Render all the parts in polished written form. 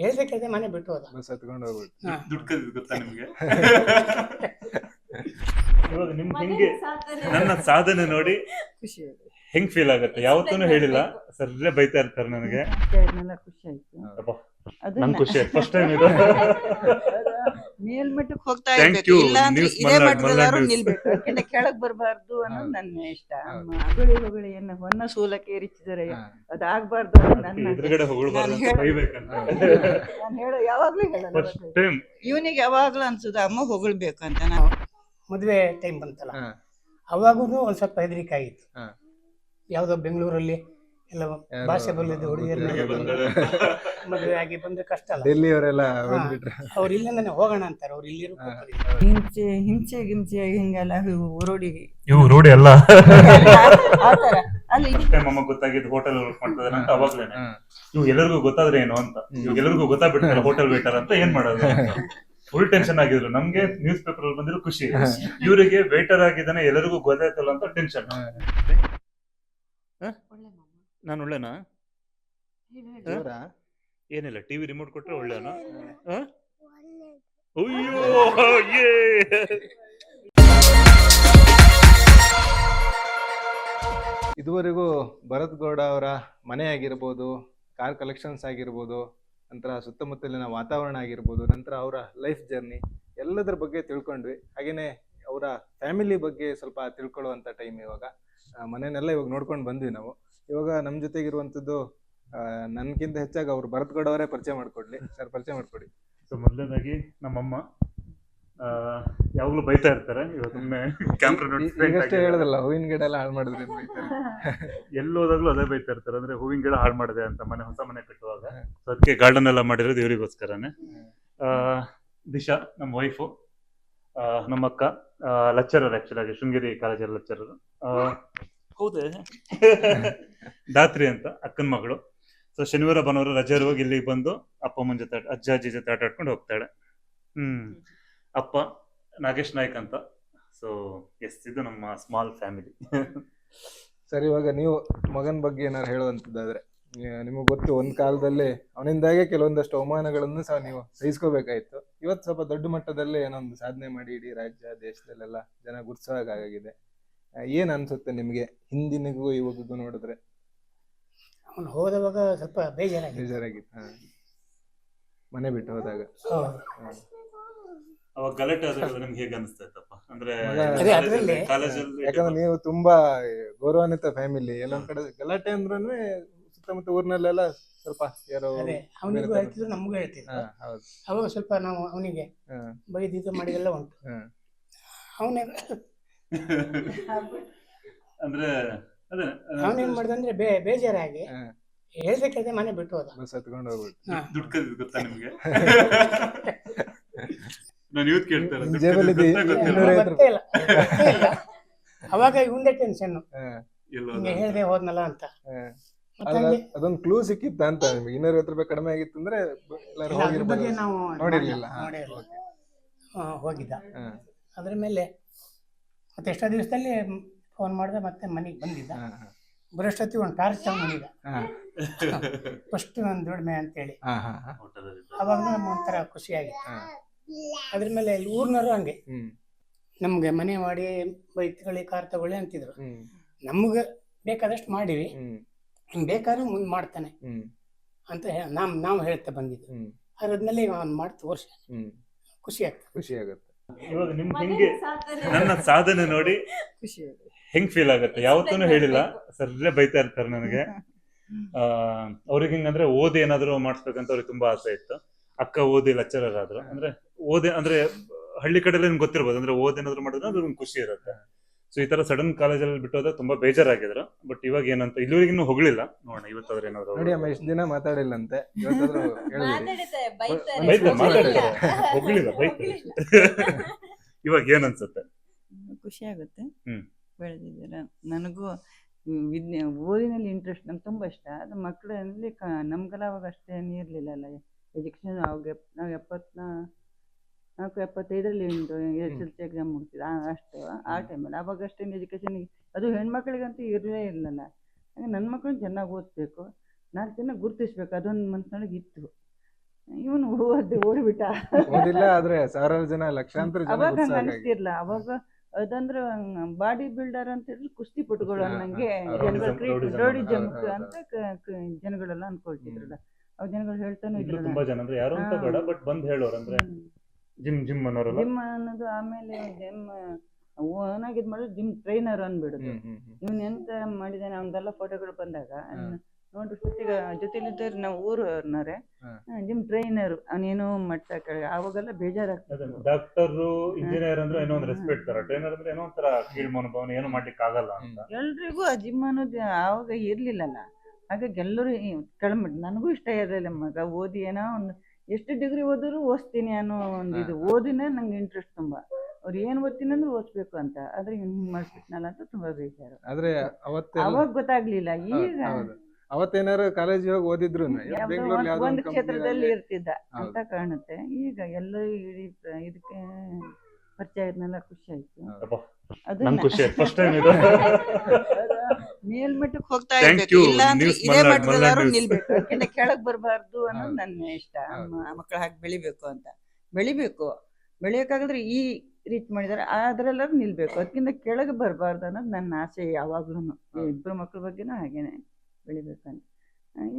ಹೇಳ್ದೆ ಕೇಳ್ದೆ ಮನೆ ಬಿಟ್ಟು ಹೋದ. ಬಸ್ ಹತ್ಕೊಂಡು ಹೋಗ್ಬಿಟ್ಟು ಹಾ. ದುಡ್ಡು ಕದ್ದು ಗೊತ್ತಾ ನಿಮ್ಗೆ? ಇವಾಗ ನಿಮ್ಗೆ ಹೆಂಗೆ ನನ್ನ ಸಾಧನೆ ನೋಡಿ ಖುಷಿ ಆಯ್ತು. ಹೆಂಗ್ ಫೀಲ್ ಆಗುತ್ತೆ? ಯಾವತ್ತೂ ಹೇಳಿಲ್ಲ, ಸರ್ರೆ ಬೈತಾ ಇರ್ತಾರೆ ನನಗೆ. ಖುಷಿ ಆಯ್ತು. ಅಬ್ಬಾ, ಅದನ್ನ ನಂಗೆ ಖುಷಿ ಆಯ್ತು ಫಸ್ಟ್ ಟೈಮ್ ಇದು. ಮೇಲ್ಮಟ್ಟಕ್ಕೆ ಹೋಗ್ತಾ Thank ಇರ್ಬೇಕು, you, ಇಲ್ಲ ಅಂದ್ರೆ News ಇದೇ ಮಲ್ನಾಡ್, ಮಟ್ಟದಲ್ಲಾದ್ರೂ ಮಲ್ನಾಡ್ ನಿಲ್ಬೇಕು, ಯಾಕೆಂದ್ರೆ ಕೆಳಗ್ ಬರಬಾರ್ದು ಅನ್ನೋದು ನನ್ನ ಇಷ್ಟ. ಹೌದು. ಹೊಗಳಿ ಏನು ಹೊನ್ನ ಸೂಲಕ್ಕೆ ಏರಿಸಿದರೆ ಹಾ. ಅದಾಗಬಾರ್ದು ಅನ್ನೋದು ನನ್ನ ಎದುರುಗಡೆ ಹೊಗಳ್ಬಾರ್ದು ಅಂತ ಬೈಬೇಕಂತ. ನಾನು ಯಾವಾಗ್ಲೂ ಹೇಳಲ್ಲ. ಫಸ್ಟ್ ಟೈಮ್ ಇವನಿಗೆ ಯಾವಾಗ್ಲೂ ಅನ್ಸುದ ಅಮ್ಮ ಹೊಗಳ್ಬೇಕು ಅಂತ. ನಾನು ಮದುವೆ ಟೈಮ್ ಬಂತಲ್ಲ, ಹಾ. ಅವಾಗೂ ಒಂದ್ ಸ್ವಲ್ಪ ಹೆದರಿಕೆ ಆಗಿತ್ತು. ಹಾ. ಯಾವ್ದೋ ಬೆಂಗಳೂರಲ್ಲಿ ಎಲ್ಲ ಭಾಷೆ ಬಲ್ಲದು ಹುಡುಗಿಯರನ್ನ ಮದುವೆ ಆಗಿ ಬಂದ್ರೆ ಕಷ್ಟ ಅಲ್ಲ. ಡೆಲ್ಲಿ ಅವರೆಲ್ಲ ಬಂದ್ಬಿಟ್ರೆ ಅವ್ರು ಇಲ್ಲಿಂದಾನೆ ಹೋಗೋಣ ಅಂತಾರೆ, ಅವ್ರು ಇಲ್ಲಿರೋ ಹಿಂಸೆ ಗಿಂಸೆ ಹಿಂಗೆಲ್ಲ ರೋಡಿ ಇವು ರೂಢಿ ಅಲ್ಲ. ಆತರ ಅಲ್ಲಿ ಟೈಮ್ ಅಮ್ಮ ಗೊತ್ತಾಗಿದ್ದು ಹೋಟೆಲ್ ವರ್ಕ್ ಮಾಡ್ತಿದಾರೆ ಅಂತ ಅವಾಗ್ಲೇನೆ ಇವ್ ಎಲ್ಲರಿಗೂ ಗೊತ್ತಾದ್ರೆ ಏನು ಅಂತ, ಇವಾಗ ಎಲ್ಲರಿಗೂ ಗೊತ್ತಾಗ್ಬಿಡ್ತಾರೆ ಹೋಟೆಲ್ ವೇಟರ್ ಅಂತ, ಏನ್ ಮಾಡೋದು? ಫುಲ್ ಟೆನ್ಷನ್ ಆಗಿದ್ರು. ನಮ್ಗೆ ನ್ಯೂಸ್ ಪೇಪರ್ ಅಲ್ಲಿ ಬಂದಿರೋ ಖುಷಿ, ಇವರಿಗೆ ವೇಟರ್ ಆಗಿದ್ದಾನೆ ಎಲ್ಲರಿಗೂ ಗೊತ್ತಾಯ್ತಲ್ಲ ಅಂತ ಟೆನ್ಷನ್. ನಾನು ಒಳ್ಳೆನಾ? ಏನಿಲ್ಲ, ಟಿವಿ ರಿಮೋಟ್ ಕೊಟ್ರೆ ಒಳ್ಳೆನಾ? ಅಯ್ಯೋ ಯೇ. ಇದುವರೆಗೂ ಭರತ್ ಗೌಡ ಅವರ ಮನೆ ಆಗಿರ್ಬೋದು, ಕಾರ್ ಕಲೆಕ್ಷನ್ಸ್ ಆಗಿರ್ಬೋದು, ನಂತರ ಸುತ್ತಮುತ್ತಲಿನ ವಾತಾವರಣ ಆಗಿರ್ಬೋದು, ನಂತರ ಅವರ ಲೈಫ್ ಜರ್ನಿ ಎಲ್ಲದರ ಬಗ್ಗೆ ತಿಳ್ಕೊಂಡ್ವಿ. ಹಾಗೇನೆ ಅವರ ಫ್ಯಾಮಿಲಿ ಬಗ್ಗೆ ಸ್ವಲ್ಪ ತಿಳ್ಕೊಳ್ಳುವಂಥ ಟೈಮ್ ಇವಾಗ. ಮನೆಯನ್ನೆಲ್ಲ ಇವಾಗ ನೋಡ್ಕೊಂಡು ಬಂದ್ವಿ ನಾವು. ಇವಾಗ ನಮ್ಮ ಜೊತೆಗಿರುವಂಥದ್ದು ನನ್ಗಿಂತ ಹೆಚ್ಚಾಗಿ ಅವ್ರು ಭರತ್ ಗೌಡ ಅವರೇ ಪರಿಚಯ ಮಾಡ್ಕೊಡ್ಲಿ. ಸರ್, ಪರಿಚಯ ಮಾಡ್ಕೊಡಿ. ಸೊ ಮೊದಲನೇದಾಗಿ ನಮ್ಮಮ್ಮ ಯಾವಾಗ್ಲೂ ಬೈತಾ ಇರ್ತಾರೆ. ಇವತ್ತೊಮ್ಮೆ ಕ್ಯಾಮ್ರಾ ಈಗಷ್ಟೇ ಹೇಳದಲ್ಲ, ಹೂವಿನ ಗಿಡ ಎಲ್ಲ ಹಾಳು ಮಾಡಿದ್ರಿ ಅಂತ ಬೈತಾರೆ. ಎಲ್ಲೋದಾಗ್ಲೂ ಅದೇ ಬೈತಾ ಇರ್ತಾರೆ, ಅಂದ್ರೆ ಹೂವಿನ ಗಿಡ ಹಾಳು ಮಾಡಿದೆ ಅಂತ ಹೊಸ ಮನೆ ಕಟ್ಟುವಾಗ. ಸೊ ಅದಕ್ಕೆ ಗಾರ್ಡನ್ ಎಲ್ಲ ಮಾಡಿರೋದು ಇವರಿಗೋಸ್ಕರನೇ. ದಿಶಾ ನಮ್ಮ ವೈಫು, ನಮ್ಮ ಅಕ್ಕ ಲೆಕ್ಚರರ್, ಆಕ್ಚುಲಿ ಶೃಂಗೇರಿ ಕಾಲೇಜಲ್ಲಿ ಲೆಕ್ಚರರ್. ಹೌದೇ ದಾತ್ರಿ ಅಂತ ಅಕ್ಕನ ಮಗಳು. ಸೊ ಶನಿವಾರ ಭಾನುವಾರ ರಜೆ ಇರುವಾಗ ಇಲ್ಲಿಗೆ ಬಂದು ಅಪ್ಪ ಅಮ್ಮನ ಜೊತೆ ಅಜ್ಜ ಅಜ್ಜಿ ಜೊತೆ ಆಟ ಆಡ್ಕೊಂಡು ಹೋಗ್ತಾಳೆ. ಅಪ್ಪ ನಾಗೇಶ್ ನಾಯ್ಕ್ ಅಂತ. ಸೊ ಎಸ್, ಇದು ನಮ್ಮ ಸ್ಮಾಲ್ ಫ್ಯಾಮಿಲಿ. ಸರ್, ಇವಾಗ ನೀವು ಮಗನ ಬಗ್ಗೆ ಏನಾರು ಹೇಳುವಂಥದ್ದಾದ್ರೆ, ನಿಮಗೆ ಗೊತ್ತು ಒಂದ್ ಕಾಲದಲ್ಲಿ ಅವನಿಂದಾಗೆ ಕೆಲವೊಂದಷ್ಟು ಅವಮಾನಗಳನ್ನು ಸಹ ನೀವು ಸಹಿಸ್ಕೋಬೇಕಾಯ್ತು. ಇವತ್ತು ಸ್ವಲ್ಪ ದೊಡ್ಡ ಮಟ್ಟದಲ್ಲಿ ಏನೋ ಒಂದು ಸಾಧನೆ ಮಾಡಿ ಇಡೀ ರಾಜ್ಯ ದೇಶದಲ್ಲೆಲ್ಲ ಜನ ಗುರ್ಸೋಗಾಗಿದೆ. ಏನ್ ಅನ್ಸುತ್ತೆ ನಿಮ್ಗೆ ಹಿಂದಿನಿಗೂ ಇವಾಗೂ ನೋಡಿದ್ರೆ? ಅವ್ನು ಹೋದವಾಗ ಸ್ವಲ್ಪ ಬೇಜಾರಾಗಿತ್ತು. ಮನೆ ಬಿಟ್ಟು ಹೋದಾಗ ಅವಾಗ ಗಲಾಟೆ ಆದಾಗ ನಿಮ್ಗೆ ಹೇಗೆ ಅನಿಸ್ತಾಯ್ತಪ್ಪ? ಅಂದ್ರೆ ಕಾಲೇಜಲ್ಲಿ ಯಾಕಂದ್ರೆ ನೀವು ತುಂಬಾ ಗೌರವಾನ್ವಿತ ಫ್ಯಾಮಿಲಿ. ಎಲ್ಲೊಂದ್ ಕಡೆ ಗಲಾಟೆ ಅಂದ್ರೂ ಸುತ್ತಮುತ್ತ ಊರ್ನಲ್ಲೆಲ್ಲ ಸ್ವಲ್ಪ ಯಾರೋ ಅವನಿಗೂ ಹೇಳ್ತಿದ್ರು, ನಮಗೂ ಹೇಳ್ತಿದ್ರು. ಅವಾಗ ಸ್ವಲ್ಪ ನಾವು ಅವನಿಗೆ ಬೈದಿದ್ದು ಮಾಡಿದೆಲ್ಲ ಉಂಟು. ಅವನೇ ಅಂದ್ರೆ ಅದೇ ಅವನೇನ್ ಮಾಡ್ದಂದ್ರೆ ಬೇಜಾರಾಗಿ ಹೇಳ್ದೆ ಕೇಳ್ದೆ ಮನೆ ಬಿಟ್ಟು ಹೋದ. ಬಸ್ ಹತ್ಕೊಂಡು ಹೋಗ್ಬಿಟ್ಟು ದುಡ್ಡು ಕದ್ದು ಗೊತ್ತಾ ನಿಮ್ಗೆ? ನಾನು ಯೂತ್ ಕೇಳ್ತಾರೆ, ಗೊತ್ತೇ ಇಲ್ಲ. ಅವಾಗ ಇವಂದೇ ಟೆನ್ಷನ್, ಹೇಳ್ದೆ ಹೋದ್ನಲ್ಲ ಅಂತ. ಅದೊಂದು ಕ್ಲೂ ಸಿಕ್ಕಿತ್ತ ಅಂತ ನಿಮ್ಗೆ? 250 ರೂಪಾಯಿ ಕಡಿಮೆ ಆಗಿತ್ತು ಅಂದ್ರೆ ಅದ್ರ ಬಗ್ಗೆ ನಾವು ನೋಡಿರ್ಲಿಲ್ಲ. ಹೋಗಿದ್ದ. ಅದ್ರ ಮೇಲೆ ಮತ್ತೆ ಎಷ್ಟೋ ದಿವಸದಲ್ಲಿ ಫೋನ್ ಮಾಡಿದೆ, ಮತ್ತೆ ಮನೆಗೆ ಬಂದಿದ್ದ. ಬರೋಷ್ಟೊತ್ತಿಗೆ ಒಂದು ಟಾರ್ಚ್ ತಗೊಂಡಿದ್ದ. ಫಸ್ಟ್ ನನ್ನ ದುಡಿಮೆ ಅಂತೇಳಿ. ಅವಾಗ ನಮ್ಗೆ ಒಂಥರ ಖುಷಿಯಾಗಿತ್ತು. ಅದ್ರ ಮೇಲೆ ಊರ್ನವರು ಹಂಗೆ ನಮ್ಗೆ ಮನೆ ಮಾಡಿ ಬೈಕ್ ತಗೊಳ್ಳಿ, ಕಾರ್ ತಗೊಳ್ಳಿ ಅಂತಿದ್ರು. ನಮ್ಗೆ ಬೇಕಾದಷ್ಟು ಮಾಡಿವಿ, ಬೇಕಾದ್ರೂ ಮುಂದೆ ಮಾಡ್ತಾನೆ ಅಂತ ನಾವು ಹೇಳ್ತಾ ಬಂದಿದ್ವಿ. ಅದ್ರಲ್ಲಿ ಅವ್ನು ಮಾಡಿ ತೋರ್ಸಿ ಖುಷಿ ಆಗುತ್ತೆ. ಇವಾಗ ನಿಮ್ಗೆ ಹೆಂಗೆ ನನ್ನ ಸಾಧನೆ ನೋಡಿ ಖುಷಿ ಆಯ್ತು. ಹೆಂಗ್ ಫೀಲ್ ಆಗುತ್ತೆ? ಯಾವತ್ತೂ ಹೇಳಿಲ್ಲ, ಸರ್ರೆ ಬೈತಾ ಇರ್ತಾರೆ ನನಗೆ. ಅವ್ರಿಗೆ ಹಿಂಗಂದ್ರೆ ಓದಿ ಏನಾದ್ರು ಮಾಡಿಸ್ಬೇಕಂತ ಅವ್ರಿಗೆ ತುಂಬಾ ಆಸೆ ಇತ್ತು. ಅಕ್ಕ ಓದಿ ಲೆಕ್ಚರರ್ ಆದ್ರು. ಅಂದ್ರೆ ಓದಿ ಅಂದ್ರೆ ಹಳ್ಳಿ ಕಡೆಲ್ಲ ನಿಮ್ಗೆ ಗೊತ್ತಿರ್ಬೋದು, ಅಂದ್ರೆ ಓದ್ ಏನಾದ್ರು ಮಾಡಿದ್ರೆ ಅದು ಖುಷಿ ಇರುತ್ತೆ. ಸೊ ಈ ತರ ಸಡನ್ ಕಾಲೇಜಲ್ಲಿ ಬಿಟ್ಟೋದ ತುಂಬಾ ಬೇಜಾರಾಗಿದ್ರು. ಬಟ್ ಇವಾಗ ಏನಂತ ಇಲ್ಲಿವರೆಗಿನ್ನೂ ಹೊಗಳಿಲ್ಲ. ನೋಡೋಣ ಇವತ್ತಾದ್ರೆ ಏನಾದ್ರು. ನೋಡಿ ಅಮ್ಮ, ಇಷ್ಟು ದಿನ ಮಾತಾಡಿಲ್ಲಂತೆ, ಇವತ್ತಾದ್ರೂ ಹೊಗಳಿಲ್ಲ, ಬೈತಾರೆ. ಇವಾಗ ಏನ್ ಅನ್ಸುತ್ತೆ? ಖುಷಿ ಆಗುತ್ತೆ. ಬೆಳೆದಿದ್ದೀರ. ನನಗೂ ಓದಿನಲ್ಲಿ ಇಂಟ್ರೆಸ್ಟ್, ನಂಗೆ ತುಂಬ ಇಷ್ಟ. ಅದು ಮಕ್ಕಳಲ್ಲಿ ನಮ್ಗೆಲ್ಲ ಅವಾಗ ಅಷ್ಟೇನು ಇರಲಿಲ್ಲ ಅಲ್ಲ ಎಜುಕೇಷನ್. ಅವಾಗ ನಾವು 74-75 ಎಸ್ ಎಲ್ ಸಿ ಎಕ್ಸಾಮ್ ಮುಗಿಸಿದ ಅಷ್ಟು ಆ ಟೈಮಲ್ಲಿ. ಅವಾಗ ಅಷ್ಟೇನು ಎಜುಕೇಷನ್, ಅದು ಹೆಣ್ಮಕ್ಳಿಗಂತೂ ಇರಲೇ ಇರಲಿಲ್ಲ. ಹಾಗೆ ನನ್ನ ಮಕ್ಕಳನ್ನ ಚೆನ್ನಾಗಿ ಓದಿಸ್ಬೇಕು, 4 ಜನ ಗುರುತಿಸ್ಬೇಕು, ಅದೊಂದು ಮನಸ್ಸಿನೊಳಗೆ ಇತ್ತು. ಓದಿ ಓಡ್ಬಿಟ್ಟ. ಓದಿಲ್ಲ ಆದ್ರೆ ಸಾವಿರಾರು ಜನ ಲಕ್ಷಾಂತರ ಜನ ಅವಾಗ ಹಂಗ ಉತ್ಸಾಹ ಆಗಿ. ಅನಿಸ್ತಿರ್ಲ. ಅವಾಗ ಅದಂದ್ರ ಬಾಡಿ ಬಿಲ್ಡರ್ ಅಂತ ಹೇಳಿ ಕುಸ್ತಿ ಪಟುಗಳು ಅನ್ನಂಗೆ ರೌಡಿಸಂ ರೌಡಿಸಮ್ಕ್ ಅಂತ ಜನಗಳೆಲ್ಲ ಅನ್ಕೊಳ್ತಿದ್ರಲ್ಲ. ಅವ್ ಜನಗಳು ಹೇಳ್ತಾನು ಇನ್ನು ಇದ್ರಲ್ಲ. ತುಂಬಾ ಜನ ಅಂದ್ರೆ ಯಾರು ಅಂತ ಬೇಡ, ಬಟ್ ಬಂದ್ ಹೇಳೋರು ಅಂದ್ರೆ ಜಿಮ್ ಅನ್ನೋರಲ್ಲ. ಜಿಮ್ ಅನ್ನೋದು, ಆಮೇಲೆ ಜಿಮ್ ಓನಾಗಿ ಇದ್ ಮಾಡಿದ್ರೆ ಜಿಮ್ ಟ್ರೈನರ್ ಅನ್ಬಿಡುದು. ಇವನ್ ಎಂತ ಮಾಡಿದಾನೆ ಅವನ್ದೆಲ್ಲ ಫೋಟೋಗಳು ಬಂದಾಗ ನೋಡ್ರಿ ಜೊತೆಲಿದ್ದವ್ರು ನಾವು ಊರವ್ರನ್ನಾರೆ ಜಿಮ್ ಟ್ರೈನರ್ ಅವನೇನೋ ಮಟ್ಟ ಕೆಳಗೆ, ಅವಾಗೆಲ್ಲ ಬೇಜಾರಾಗ್ತದೆ. ಡಾಕ್ಟರ್ ಇಂಜಿನಿಯರ್ ಅಂದ್ರೆ ಏನೋ ಒಂದು ರೆಸ್ಪೆಕ್ಟ್ ತರ, ಟ್ರೈನರ್ ಅಂದ್ರೆ ಏನೋ ಒಂಥರ ಕೀಳ್ ಮನೋಭಾವನೆ, ಏನು ಮಾಡ್ಲಿಕ್ಕೆ ಆಗಲ್ಲ ಅಂತ. ಎಲ್ರಿಗೂ ಆ ಜಿಮ್ ಅನ್ನೋದು ಆವಾಗ ಇರ್ಲಿಲ್ಲಲ್ಲ. ಹಾಗಾಗಿ ಎಲ್ಲರೂ ಕೆಳಮಟ್ಟ. ನನಗೂ ಇಷ್ಟ ಇರಲಿಲ್ಲ ಮಗ ಓದಿ ಏನೋ ಒಂದು ಎಷ್ಟು ಡಿಗ್ರಿ ಓದಿದ್ರು ಓದ್ತೀನಿ ಅನ್ನೋ ಒಂದು ಇದು. ಓದಿನೇ ನಂಗೆ ಇಂಟ್ರೆಸ್ಟ್ ತುಂಬಾ. ಅವ್ರು ಏನ್ ಓದ್ತೀನಿ ಅಂದ್ರೆ ಓದ್ಬೇಕು ಅಂತ. ಆದ್ರೆ ಹಿಂಗ್ ಮಾಡ್ಬಿಟ್ನಲ್ಲ ಅಂತ ತುಂಬಾ ಬೇಜಾರು. ಆದ್ರೆ ಅವಾಗ ಗೊತ್ತಾಗ್ಲಿಲ್ಲ. ಈಗ ಅವತ್ತೇನಾರು ಕಾಲೇಜಿಗೆ ಹೋಗಿ ಓದಿದ್ರು ಒಂದ್ ಕ್ಷೇತ್ರದಲ್ಲಿ ಇರ್ತಿದ್ದ ಅಂತ ಕಾಣುತ್ತೆ. ಈಗ ಎಲ್ಲ ಇಡೀ ಇದಕ್ಕೆ ಪರಿಚಯ ಆದ್ಮೇಲೆ ಖುಷಿ ಆಯ್ತು. ನಂಗೆ ಖುಷಿ ಆಯ್ತು ಫಸ್ಟ್ ಟೈಮ್ ಇದು. ಮೇಲ್ಮಟ್ಟಕ್ಕೆ ಹೋಗ್ತಾ Thank ಇರ್ಬೇಕು, you, ಇಲ್ಲ ಅಂದ್ರೆ News ಇದೇ ಮಲ್ನಾಡ್, ಮಟ್ಟದಲ್ಲಾದ್ರೂ ಮಲ್ನಾಡ್ ನಿಲ್ಬೇಕು. ಅದಕ್ಕಿಂತ ಕೆಳಗ್ ಬರಬಾರ್ದು ಅನ್ನೋದು ನನ್ನ ಇಷ್ಟ. ಮಕ್ಕಳು ಹಾಗೆ ಬೆಳಿಬೇಕು ಅಂತ. ಬೆಳಿಯಕ್ಕಾಗದ್ರೆ ಈ ರೀಚ್ ಮಾಡಿದಾರೆ, ಅದ್ರೆಲ್ಲಾರು ನಿಲ್ಬೇಕು. ಅದಕ್ಕಿಂತ ಕೆಳಗೆ ಬರಬಾರ್ದು ಅನ್ನೋದು ನನ್ನ ಆಸೆ ಯಾವಾಗ್ಲೂನು. ಇಬ್ರು ಮಕ್ಳ ಬಗ್ಗೆನೂ ಹಾಗೇನೆ ಬೆಳಿಬೇಕಂತ.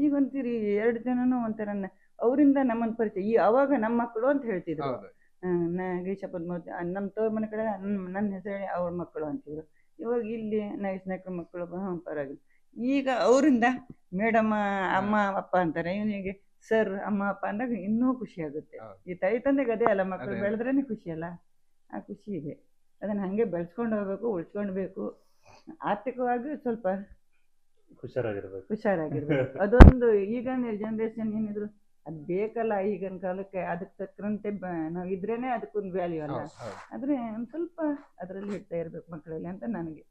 ಈಗ ಒಂತೀರಿ 2 ಜನನು ಒಂಥರ ಅವರಿಂದ ನಮ್ಮನ್ ಪರಿಚಯ. ಅವಾಗ ನಮ್ಮ ಮಕ್ಕಳು ಅಂತ ಹೇಳ್ತಿದ್ರು. ನಾಗೇಶ ಪದ್ಮಾವತಿ ನಮ್ಮ ತವ್ರ ಮನೆ ಕಡೆ ನನ್ನ ಹೆಸರು ಅವ್ರ ಮಕ್ಕಳು ಅಂತಿದ್ರು. ಇವಾಗ ಇಲ್ಲಿ ನಾಗೇಶ್ ನಾಯ್ಕರ ಮಕ್ಕಳು ಪರವಾಗಿಲ್ಲ. ಈಗ ಅವರಿಂದ ಮೇಡಮ್ ಅಮ್ಮ ಅಪ್ಪ ಅಂತಾರೆ. ಇವನಿಗೆ ಸರ್ ಅಮ್ಮ ಅಪ್ಪ ಅಂದಾಗ ಇನ್ನೂ ಖುಷಿ ಆಗುತ್ತೆ. ಈ ತಾಯಿ ತಂದೆಗೆ ಅದೇ ಅಲ್ಲ, ಮಕ್ಕಳು ಬೆಳೆದ್ರೇನೆ ಖುಷಿ ಅಲ್ಲ. ಆ ಖುಷಿ ಇದೆ. ಅದನ್ನ ಹಂಗೆ ಬೆಳೆಸ್ಕೊಂಡು ಹೋಗ್ಬೇಕು, ಉಳ್ಸ್ಕೊಳ್ಬೇಕು. ಆರ್ಥಿಕವಾಗಿ ಸ್ವಲ್ಪ ಹುಷಾರಾಗಿರ್ಬೇಕು. ಅದೊಂದು ಈಗಿನ ಜನರೇಷನ್ ಏನಿದ್ರು ಅದ್ ಬೇಕಲ್ಲ ಈಗಿನ ಕಾಲಕ್ಕೆ. ಅದಕ್ಕೆ ತಕ್ಕಂತೆ ನಾವ್ ಇದ್ರೇನೆ ಅದಕ್ಕೊಂದು ವ್ಯಾಲ್ಯೂ ಅಲ್ಲ. ಆದ್ರೆ ಒಂದ್ ಸ್ವಲ್ಪ ಅದ್ರಲ್ಲಿ ಇಡ್ತಾ ಇರ್ಬೇಕು ಮಕ್ಕಳಲ್ಲಿ ಅಂತ ನನಗೆ.